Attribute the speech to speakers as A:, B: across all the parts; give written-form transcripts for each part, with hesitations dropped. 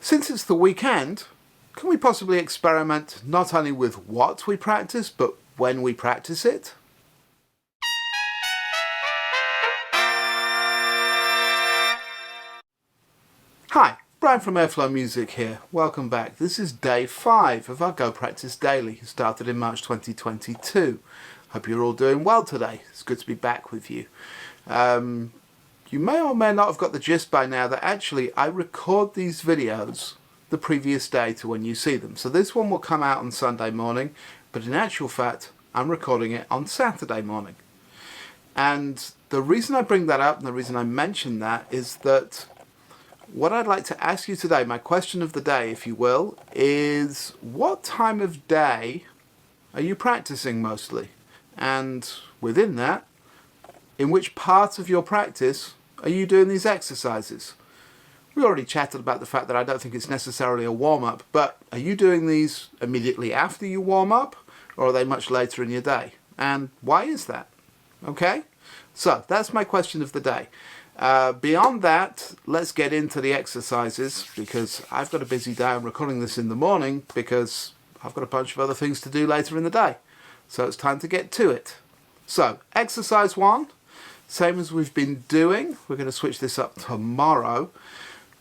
A: Since it's the weekend, can we possibly experiment not only with what we practice, but when we practice it? Hi, Bryan from Airflow Music here. Welcome back. This is day 5 of our Go Practice Daily. It started in March 2022. Hope you're all doing well today. It's good to be back with you. You may or may not have got the gist by now that actually I record these videos the previous day to when you see them. So this one will come out on Sunday morning, but in actual fact I'm recording it on Saturday morning. And the reason I bring that up and the reason I mention that is that what I'd like to ask you today, my question of the day if you will, is what time of day are you practicing mostly? And within that, in which part of your practice are you doing these exercises? We already chatted about the fact that I don't think it's necessarily a warm-up, but are you doing these immediately after you warm up, or are they much later in your day? And why is that? Okay? So, that's my question of the day. Beyond that, let's get into the exercises, because I've got a busy day. I'm recording this in the morning because I've got a bunch of other things to do later in the day. So it's time to get to it. So, exercise 1. Same as we've been doing. We're going to switch this up tomorrow.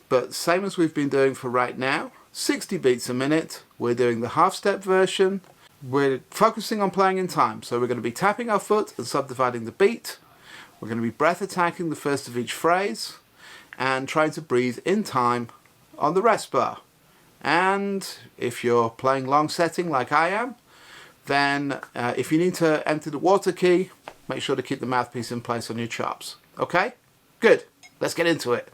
A: But same as we've been doing for right now. 60 beats a minute. We're doing the half-step version. We're focusing on playing in time. So we're going to be tapping our foot and subdividing the beat. We're going to be breath attacking the first of each phrase. And trying to breathe in time on the rest bar. And if you're playing long setting like I am, then if you need to enter the water key, make sure to keep the mouthpiece in place on your chops. Okay? Good. Let's get into it.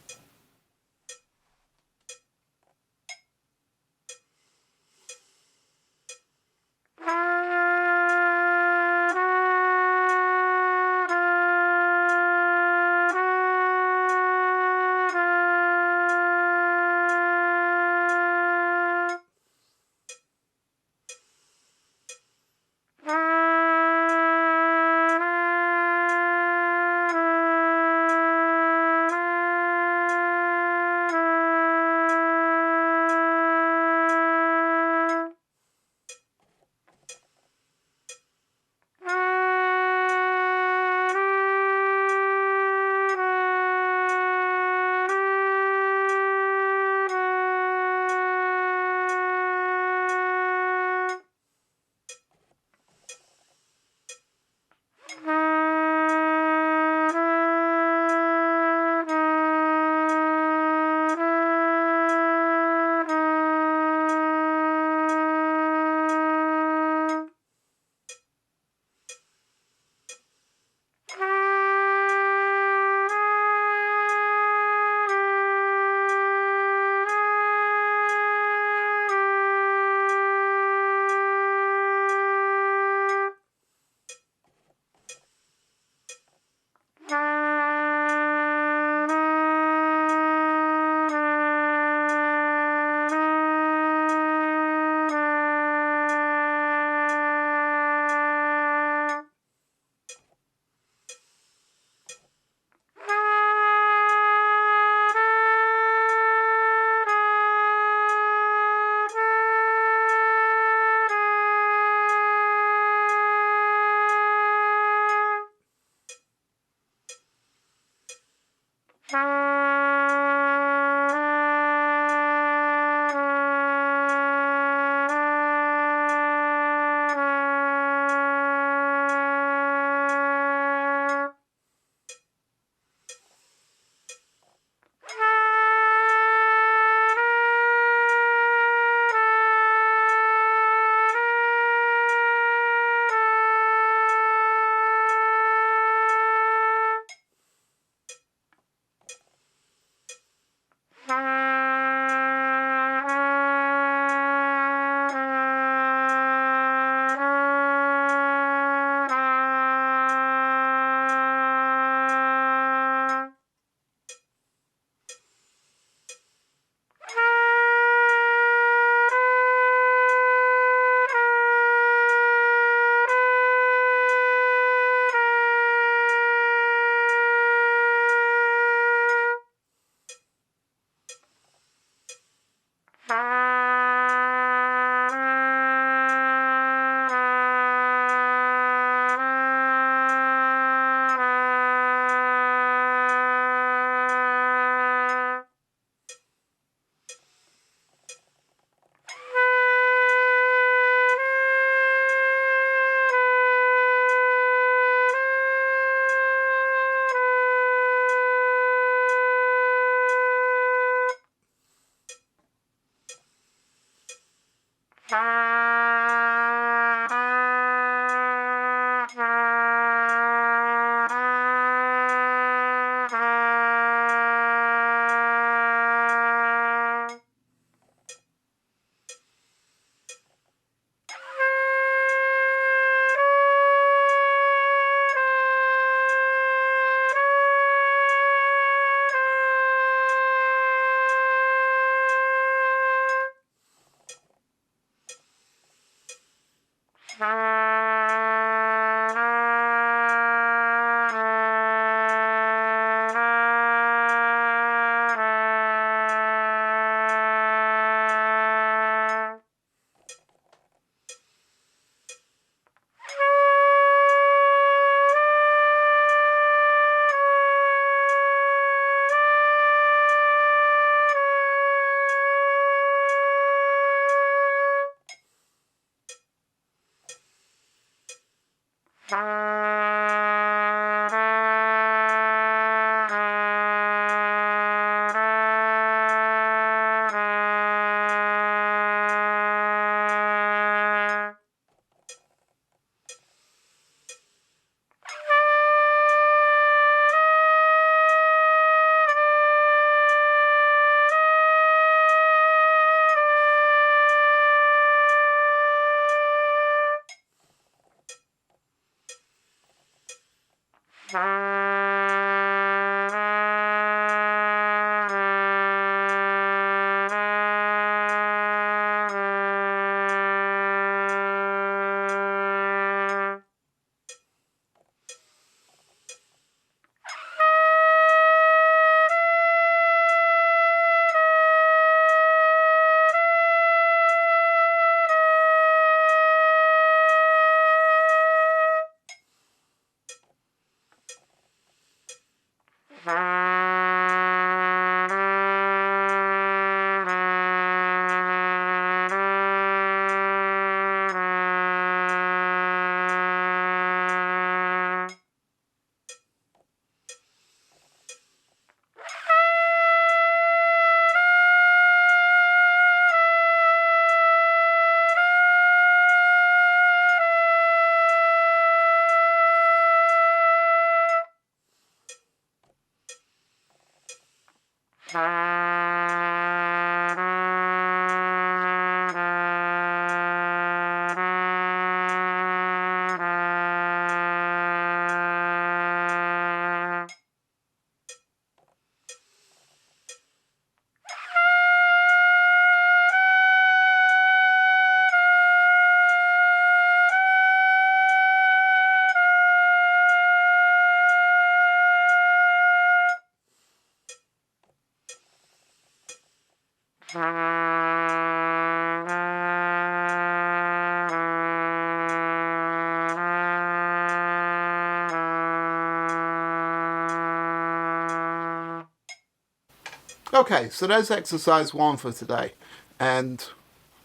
A: Okay, so there's exercise 1 for today, and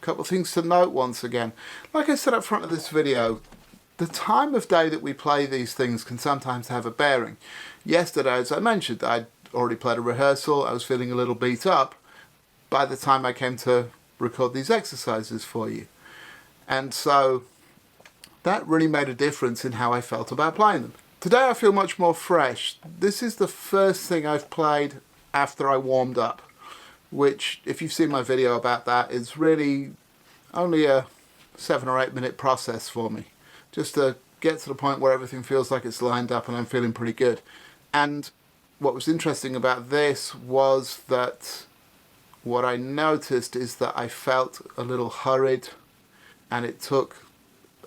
A: a couple of things to note once again. Like I said up front of this video, the time of day that we play these things can sometimes have a bearing. Yesterday, as I mentioned, I'd already played a rehearsal, I was feeling a little beat up by the time I came to record these exercises for you. And so that really made a difference in how I felt about playing them. Today I feel much more fresh. This is the first thing I've played after I warmed up, which, if you've seen my video about that, is really only a 7 or 8 minute process for me, just to get to the point where everything feels like it's lined up and I'm feeling pretty good. And what was interesting about this was that what I noticed is that I felt a little hurried, and it took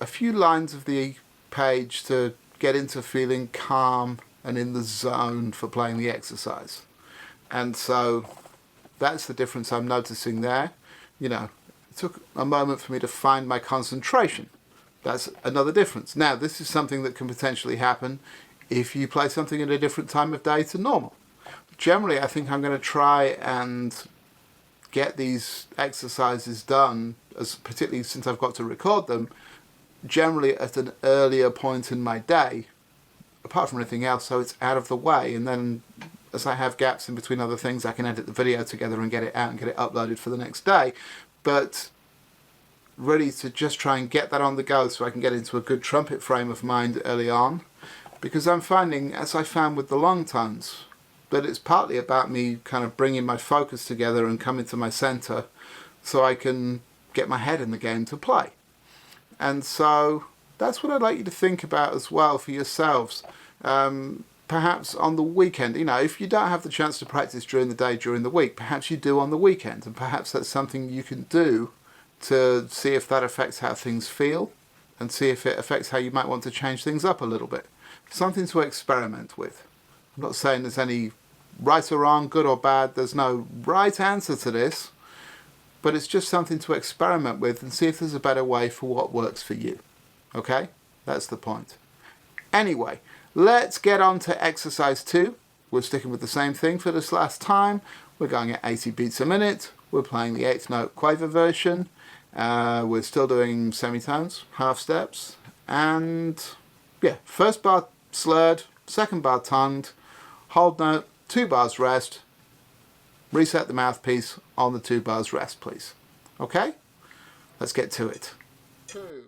A: a few lines of the page to get into feeling calm and in the zone for playing the exercise. And so that's the difference I'm noticing there. You know, it took a moment for me to find my concentration. That's another difference. Now, this is something that can potentially happen if you play something at a different time of day to normal. Generally, I think I'm going to try and get these exercises done, as particularly since I've got to record them, generally at an earlier point in my day, apart from anything else, so it's out of the way, and then as I have gaps in between other things, I can edit the video together and get it out and get it uploaded for the next day. But ready to just try and get that on the go so I can get into a good trumpet frame of mind early on, because I'm finding, as I found with the long tones, that it's partly about me kind of bringing my focus together and coming to my center so I can get my head in the game to play. And so that's what I'd like you to think about as well for yourselves. Perhaps on the weekend, if you don't have the chance to practice during the day, during the week, perhaps you do on the weekend, and perhaps that's something you can do to see if that affects how things feel and see if it affects how you might want to change things up a little bit. Something to experiment with. I'm not saying there's any right or wrong, good or bad. There's no right answer to this, but it's just something to experiment with and see if there's a better way for what works for you. Okay? That's the point. Anyway, let's get on to exercise 2. We're sticking with the same thing for this last time. We're going at 80 beats a minute. We're playing the 8th note quaver version. We're still doing semitones, half steps, and first bar slurred, second bar tongued, hold note, 2 bars rest, reset the mouthpiece on the 2 bars rest, please. Okay? Let's get to it. 2.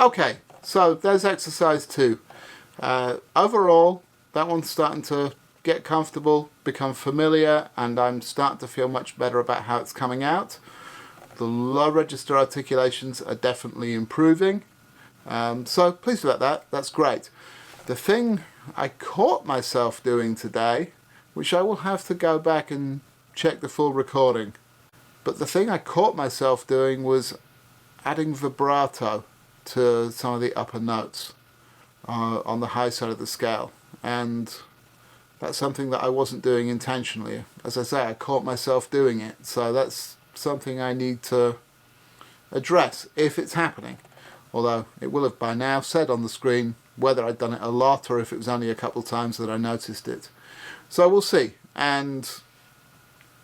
A: Okay, so there's exercise 2. Overall, that one's starting to get comfortable, become familiar, and I'm starting to feel much better about how it's coming out. The low register articulations are definitely improving, so pleased about that. That's great. The thing I caught myself doing today, which I will have to go back and check the full recording, but the thing I caught myself doing was adding vibrato to some of the upper notes on the high side of the scale, and that's something that I wasn't doing intentionally. As I say, I caught myself doing it, so that's something I need to address if it's happening, although it will have by now said on the screen whether I'd done it a lot or if it was only a couple of times that I noticed it. So we'll see, and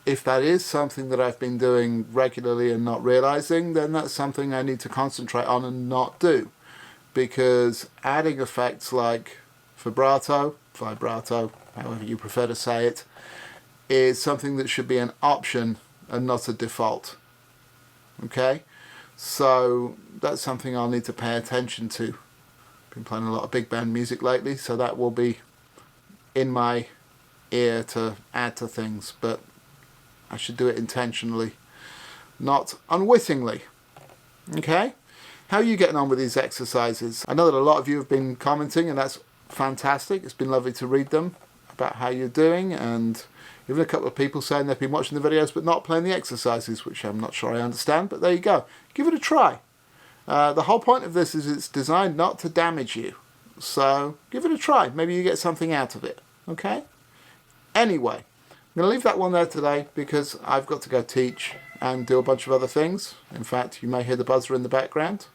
A: if that is something that I've been doing regularly and not realizing, then that's something I need to concentrate on and not do, because adding effects like vibrato, however you prefer to say it, is something that should be an option and not a default. Okay, so that's something I'll need to pay attention to. Been playing a lot of big band music lately, so that will be in my ear to add to things, but I should do it intentionally, not unwittingly. Okay? How are you getting on with these exercises? I know that a lot of you have been commenting, and that's fantastic. It's been lovely to read them about how you're doing, and even a couple of people saying they've been watching the videos but not playing the exercises, which I'm not sure I understand, but there you go. Give it a try. The whole point of this is it's designed not to damage you. So give it a try. Maybe you get something out of it. Okay? Anyway, I'm going to leave that one there today because I've got to go teach and do a bunch of other things. In fact, you may hear the buzzer in the background.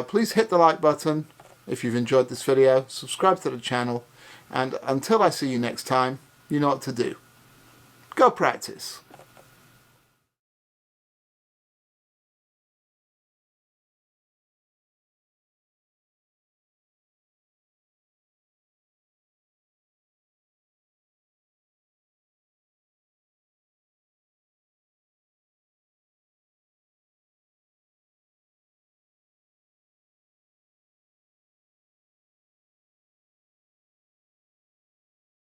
A: Please hit the like button if you've enjoyed this video. Subscribe to the channel. And until I see you next time, you know what to do. Go practice.